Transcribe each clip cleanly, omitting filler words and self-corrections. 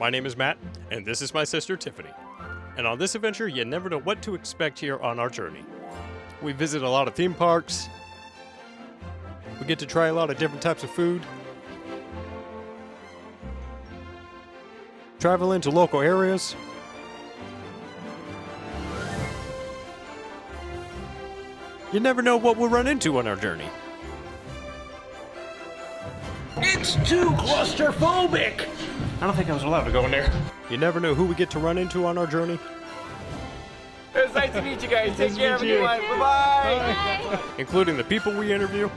My name is Matt, and this is my sister Tiffany. And on this adventure, you never know what to expect here on our journey. We visit a lot of theme parks. We get to try a lot of different types of food. Travel into local areas. You never know what we'll run into on our journey. It's too claustrophobic! I don't think I was allowed to go in there. You never know who we get to run into on our journey. It was nice to meet you guys. Take care, everyone. Bye-bye. Including the people we interview.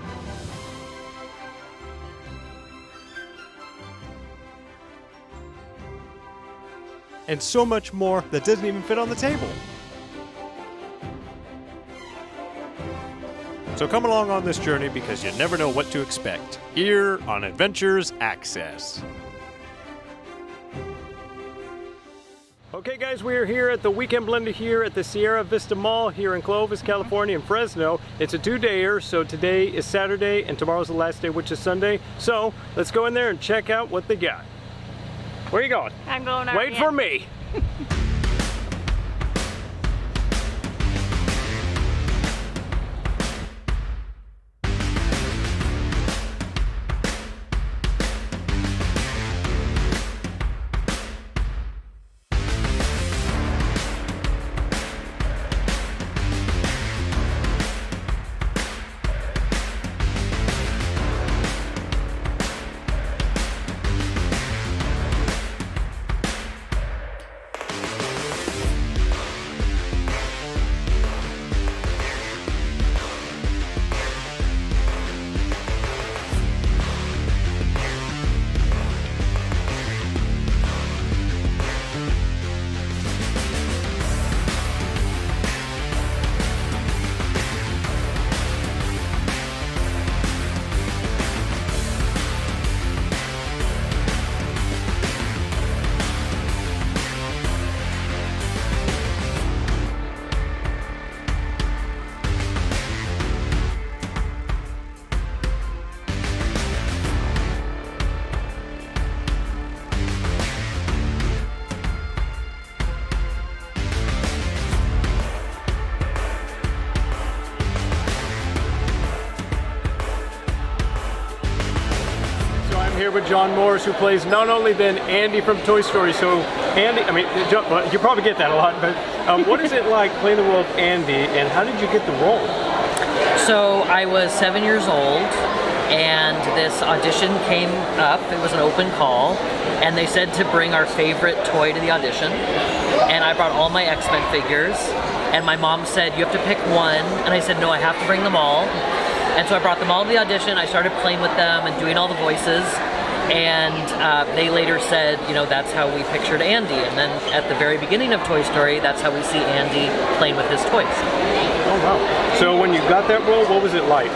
And so much more that doesn't even fit on the table. So come along on this journey because you never know what to expect. Here on Adventures Access. Okay guys, we are here at the Weekend Blender here at the Sierra Vista Mall here in Clovis, California and Fresno. It's a two-dayer, so today is Saturday and tomorrow's the last day, which is Sunday. So let's go in there and check out what they got. Where are you going? I'm going over. Wait for me. Here with John Morris, who plays not only then Andy from Toy Story. So Andy, I mean, well, you probably get that a lot, but what is it like playing the role of Andy, and how did you get the role? So I was 7 years old, and this audition came up. It was an open call, and they said to bring our favorite toy to the audition, and I brought all my X-Men figures, and my mom said, you have to pick one, and I said, no, I have to bring them all. And so I brought them all to the audition. I started playing with them and doing all the voices. And they later said, you know, that's how we pictured Andy. And then at the very beginning of Toy Story, that's how we see Andy playing with his toys. Oh, wow. So when you got that role, what was it like?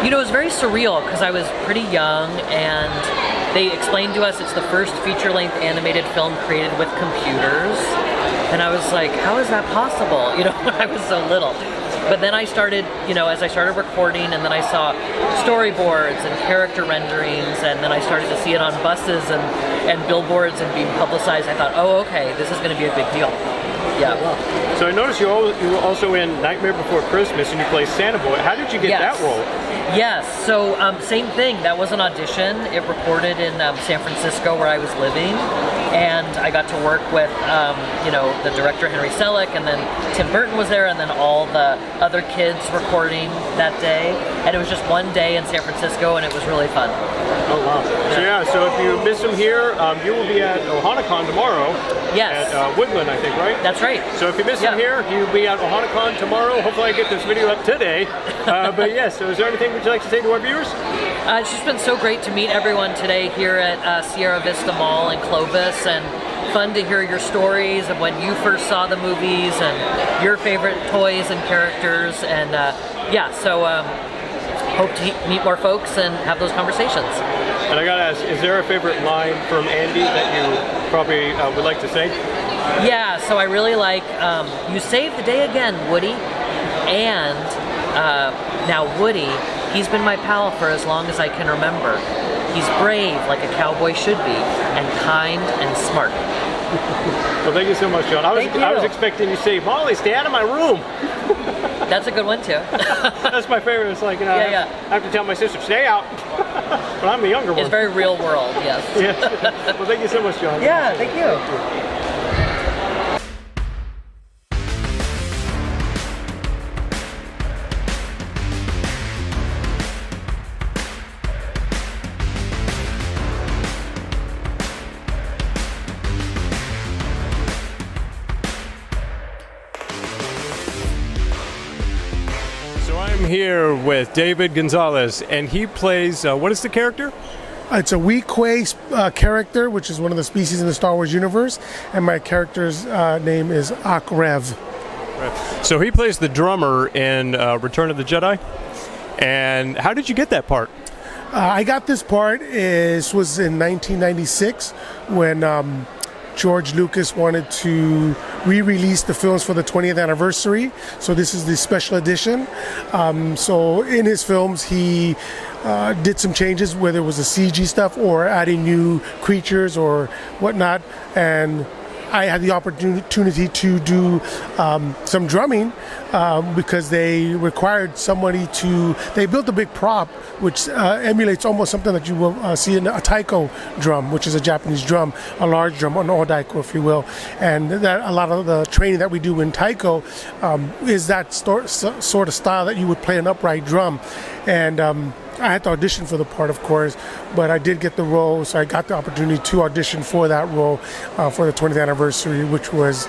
You know, it was very surreal because I was pretty young, and they explained to us it's the first feature-length animated film created with computers. And I was like, how is that possible? You know, I was so little. But then I started, you know, as I started recording, and then I saw storyboards and character renderings, and then I started to see it on buses and billboards and being publicized. I thought, oh, okay, this is going to be a big deal. Yeah. Oh, wow. So I noticed you were also in Nightmare Before Christmas, and you play Santa Boy. How did you get that role? Yes, so same thing. That was an audition. It recorded in San Francisco, where I was living, and I got to work with, you know, the director Henry Selick, and then Tim Burton was there, and then all the other kids recording that day. And it was just one day in San Francisco, and it was really fun. Oh wow! Yeah. So if you miss them here, you will be at OhanaCon tomorrow. Yes. At Woodland, I think, right? That's right. So if you miss them here, you'll be at OhanaCon tomorrow. Hopefully, I get this video up today. But yes. So is there anything would you like to say to our viewers? It's just been so great to meet everyone today here at Sierra Vista Mall in Clovis, and fun to hear your stories of when you first saw the movies and your favorite toys and characters. And yeah, so hope to meet more folks and have those conversations. And I gotta ask, is there a favorite line from Andy that you probably would like to say? Yeah, so I really like, you saved the day again, Woody. And now Woody, he's been my pal for as long as I can remember. He's brave, like a cowboy should be, and kind and smart. Well, thank you so much, John. I was expecting you to say, Molly, stay out of my room. That's a good one too. That's my favorite. It's like, you know, I have to tell my sister, stay out. But I'm the younger one. It's very real world, yes. Yes. Well, thank you so much, John. Yeah, thank you. I'm here with David Gonzalez, and he plays, what is the character? It's a Weequay character, which is one of the species in the Star Wars universe, and my character's name is Ak-Rev. So he plays the drummer in Return of the Jedi, and how did you get that part? I got this part, this was in 1996, when George Lucas wanted to re-release the films for the 20th anniversary. So this is the special edition. So in his films, he did some changes, whether it was the CG stuff or adding new creatures or whatnot. And I had the opportunity to do some drumming because they required somebody to. They built a big prop which emulates almost something that you will see in a taiko drum, which is a Japanese drum, a large drum, an odaiko, if you will. And that a lot of the training that we do in taiko is that sort of style that you would play an upright drum. And I had to audition for the part, of course, but I did get the role, so I got the opportunity to audition for that role for the 20th anniversary, which was,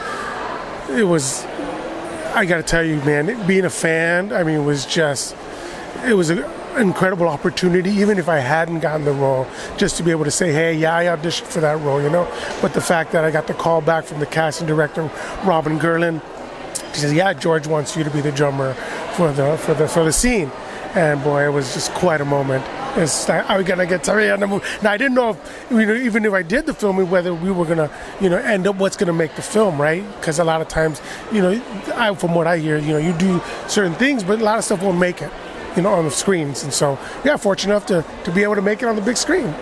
I got to tell you, man, being a fan, I mean, it was an incredible opportunity, even if I hadn't gotten the role, just to be able to say, hey, yeah, I auditioned for that role, you know? But the fact that I got the call back from the casting director, Robin Gerlin, she says, yeah, George wants you to be the drummer for the scene. And boy, it was just quite a moment. It's like, are we gonna get Terry on the move? Now I didn't know if, even if I did the filming, whether we were gonna, end up what's gonna make the film, right? Because a lot of times, from what I hear, you do certain things, but a lot of stuff won't make it, on the screens. And so, yeah, fortunate enough to be able to make it on the big screen.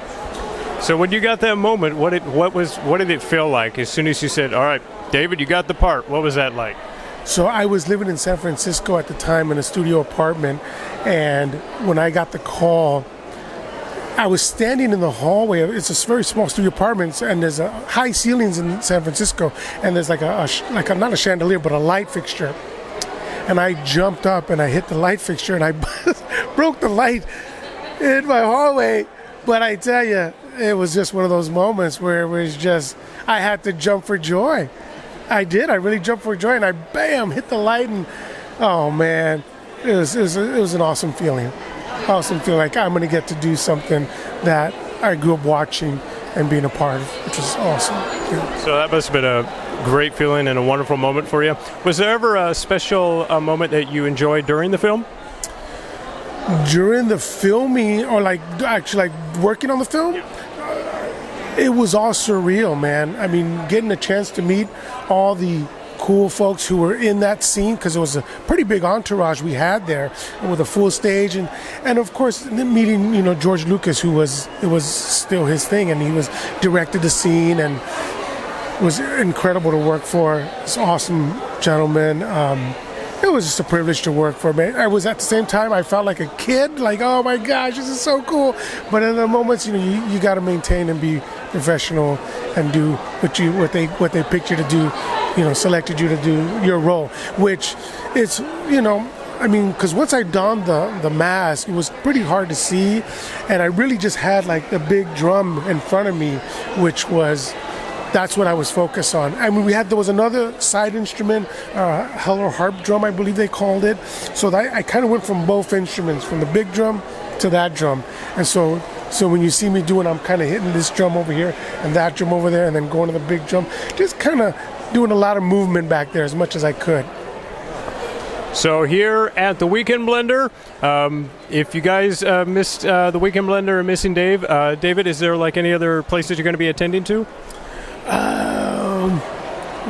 So when you got that moment, what did it feel like as soon as you said, all right, David, you got the part? What was that like? So I was living in San Francisco at the time in a studio apartment, and when I got the call, I was standing in the hallway. It's a very small studio apartment, and there's high ceilings in San Francisco, and there's like a not a chandelier, but a light fixture. And I jumped up and I hit the light fixture, and I broke the light in my hallway. But I tell you, it was just one of those moments where it was just, I had to jump for joy. I did. I really jumped for joy, and I hit the light, and oh man, it was an awesome feeling. Awesome feeling like I'm going to get to do something that I grew up watching and being a part of, which was awesome. Yeah. So that must have been a great feeling and a wonderful moment for you. Was there ever a special moment that you enjoyed during the film? During the filming, or actually working on the film? Yeah. It was all surreal, man. I mean, getting a chance to meet all the cool folks who were in that scene, because it was a pretty big entourage we had there with a full stage, and of course meeting George Lucas, it was still his thing, and he was directed the scene, and it was incredible to work for. This awesome gentleman. It was just a privilege to work for me. I was, at the same time, I felt like a kid, like, oh my gosh, this is so cool. But in the moments, you got to maintain and be professional and do what they picked you to do, selected you to do your role, which it's, because once I donned the mask, it was pretty hard to see, and I really just had like the big drum in front of me, that's what I was focused on. I mean, there was another side instrument, hello harp drum, I believe they called it. So I kind of went from both instruments, from the big drum to that drum. And so when you see me doing, I'm kind of hitting this drum over here and that drum over there, and then going to the big drum, just kind of doing a lot of movement back there as much as I could. So here at the Weekend Blender, if you guys missed the Weekend Blender and missing Dave, David, is there like any other places you're going to be attending to?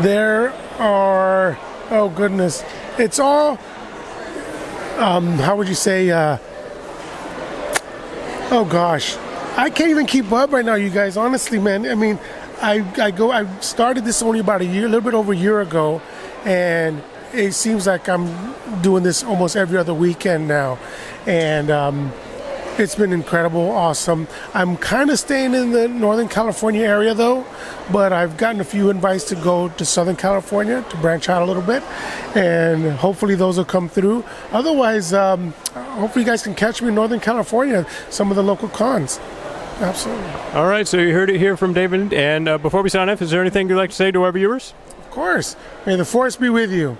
There are, oh goodness, it's all, how would you say, oh gosh, I can't even keep up right now, you guys. Honestly, man. I mean, I started this only about a little bit over a year ago, and it seems like I'm doing this almost every other weekend now, and it's been incredible, awesome. I'm kind of staying in the Northern California area though, but I've gotten a few invites to go to Southern California to branch out a little bit, and hopefully those will come through. Otherwise, hopefully you guys can catch me in Northern California, some of the local cons. Absolutely. All right, so you heard it here from David. And before we sign off, is there anything you'd like to say to our viewers? Of course. May the Force be with you.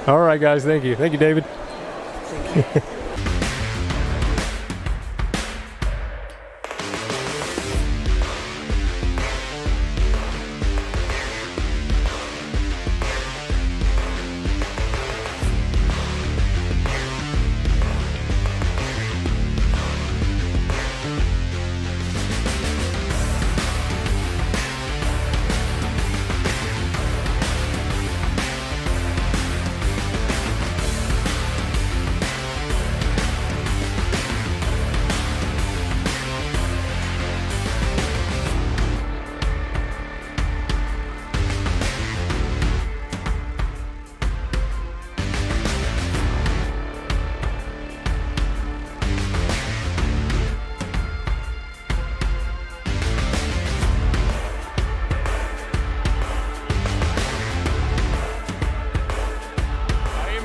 All right, guys. Thank you. Thank you, David. Thank you.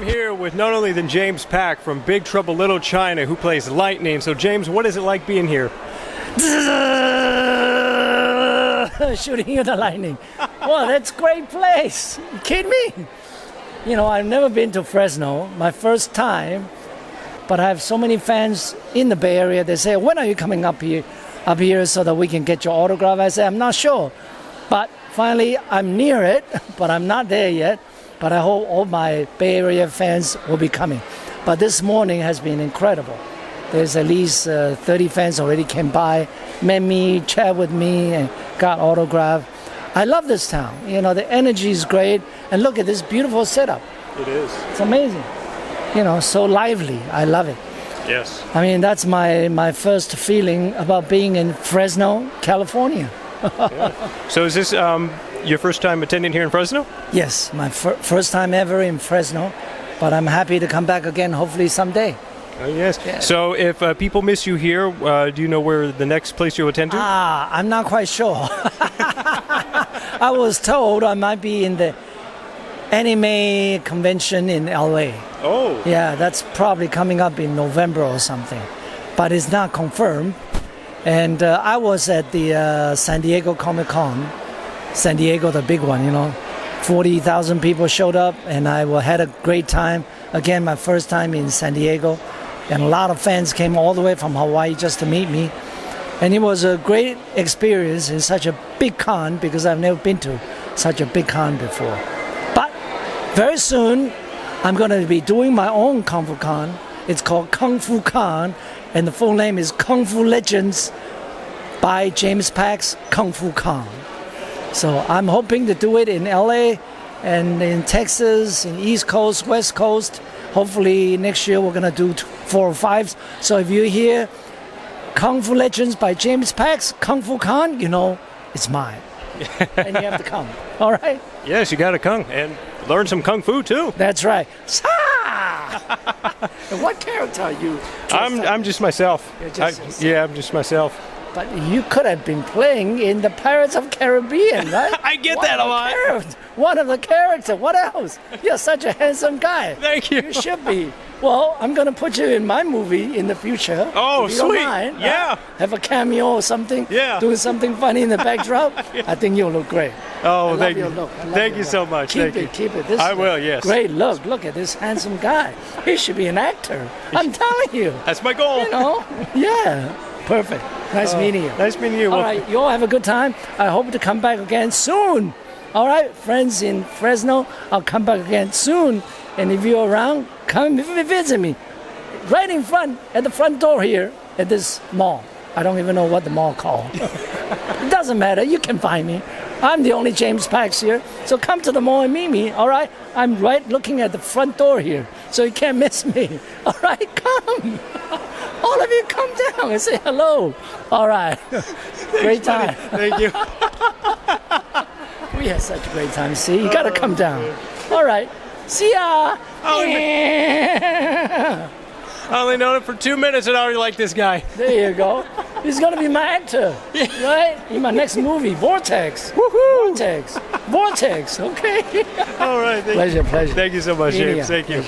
Here with not only the James Pack from Big Trouble Little China, who plays Lightning. So James, what is it like being here? Shooting you the lightning. Well, that's a great place. You kidding me? You know, I've never been to Fresno, my first time, but I have so many fans in the Bay Area. They say, when are you coming up here so that we can get your autograph? I say, I'm not sure. But finally, I'm near it, but I'm not there yet. But I hope all my Bay Area fans will be coming. But this morning has been incredible. There's at least 30 fans already came by, met me, chat with me, and got autograph. I love this town. You know, the energy is great. And look at this beautiful setup. It is. It's amazing. You know, so lively. I love it. Yes. I mean, that's my first feeling about being in Fresno, California. Yeah. So is this your first time attending here in Fresno? Yes, my first time ever in Fresno, but I'm happy to come back again, hopefully someday. Oh, yes. Yeah. So if people miss you here, do you know where the next place you'll attend to? I'm not quite sure. I was told I might be in the anime convention in LA. Oh. Yeah, that's probably coming up in November or something, but it's not confirmed. And I was at the San Diego Comic-Con, San Diego, the big one, you know. 40,000 people showed up, and I had a great time. Again, my first time in San Diego. And a lot of fans came all the way from Hawaii just to meet me. And it was a great experience in such a big con, because I've never been to such a big con before. But very soon, I'm going to be doing my own Kung Fu Con. It's called Kung Fu Con, and the full name is Kung Fu Legends by James Pack's Kung Fu Con. So I'm hoping to do it in LA and in Texas, in East Coast, West Coast. Hopefully next year we're going to do 4 or 5. So if you hear Kung Fu Legends by James Pack's Kung Fu Con, you know it's mine. And you have to come. All right? Yes, you got to come and learn some Kung Fu too. That's right. And what character are you? I'm just myself. Yeah, I'm just myself. But you could have been playing in the Pirates of Caribbean, right? I get that a lot. One of the characters. What else? You're such a handsome guy. Thank you. You should be. Well, I'm going to put you in my movie in the future. Oh, if you sweet. Don't mind, yeah. Have a cameo or something. Yeah. Doing something funny in the backdrop. Yeah. I think you'll look great. Oh, thank you. Thank you so much. Keep it. This I will, yes. Great look. Look at this handsome guy. He should be an actor. I'm telling you. That's my goal. You know? Yeah. Perfect. Nice meeting you. Nice meeting you. All right, you all have a good time. I hope to come back again soon. All right, friends in Fresno, I'll come back again soon. And if you're around, come visit me. Right in front, at the front door here, at this mall. I don't even know what the mall called. It doesn't matter. You can find me. I'm the only James Pax here. So come to the mall and meet me, all right? I'm right looking at the front door here. so you can't miss me. All right, come. All of you come down and say hello. All right. Great time. Thank you. We had such a great time. See, you gotta come down. All right. See ya. I only known him for 2 minutes and I already like this guy. There you go. He's gonna be my actor, right? In my next movie, Vortex. Woohoo! Vortex. Vortex. Okay. All right. Pleasure. Thank you so much, Meeting James. ya. Thank you.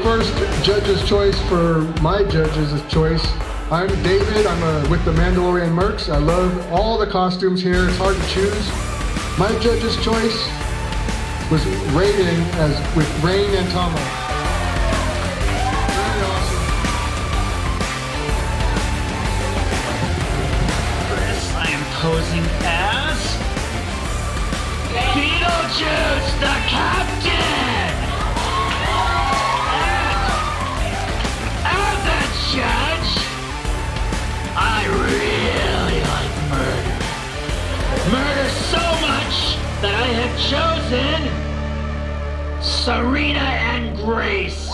first judge's choice for my judge's choice. I'm David. I'm with the Mandalorian Mercs. I love all the costumes here. It's hard to choose. My judge's choice was Raiden as with Rain and Tama. Very awesome. Chris, I am posing as Beetlejuice, the captain. And as a judge, I really like murder. Murder so much that I have chosen Serena and Grace.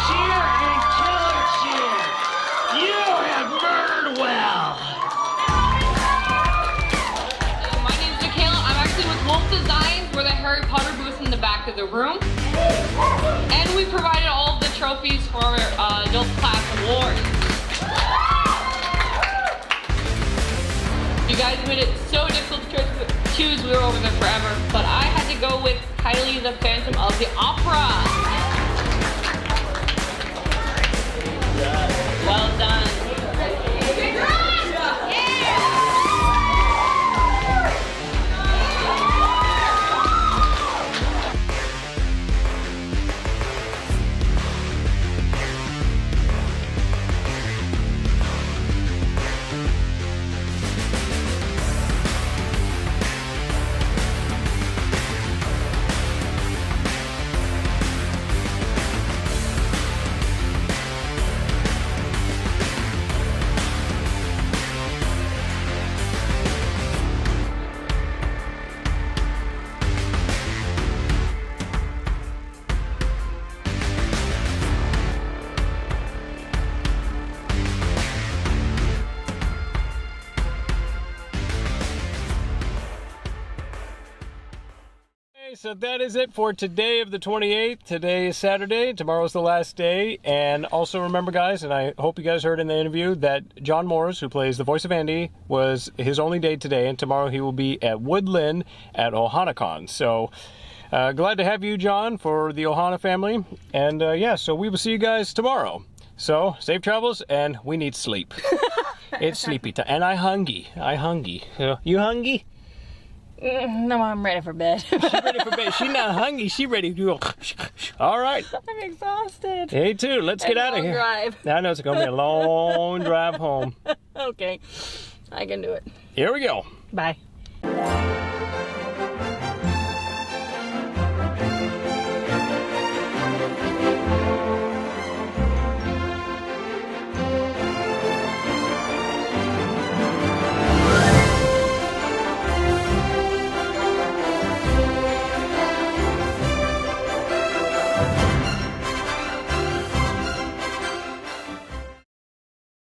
Cheer and Killer Cheer. You have murdered well. My name's Michaela. I'm actually with Wolf Designs. We're the Harry Potter booth in the back of the room. And we provided all of the trophies for our adult class awards. You guys made it so difficult to choose. We were over there forever. But I had to go with Kylie the Phantom of the Opera. Well done. So that is it for today of the 28th. Today is Saturday. Tomorrow's the last day. And also remember, guys, and I hope you guys heard in the interview that John Morris, who plays the voice of Andy, was his only day today. And tomorrow he will be at Woodland at OhanaCon. So glad to have you, John, for the Ohana family. And yeah, so we will see you guys tomorrow. So safe travels, and we need sleep. It's sleepy time. And I hungry. You hungry? No, I'm ready for bed. She's ready for bed. She's not hungry. She's ready to go. All right. I'm exhausted. Me too. Let's get out of here. Drive. I know it's going to be a long drive home. Okay. I can do it. Here we go. Bye.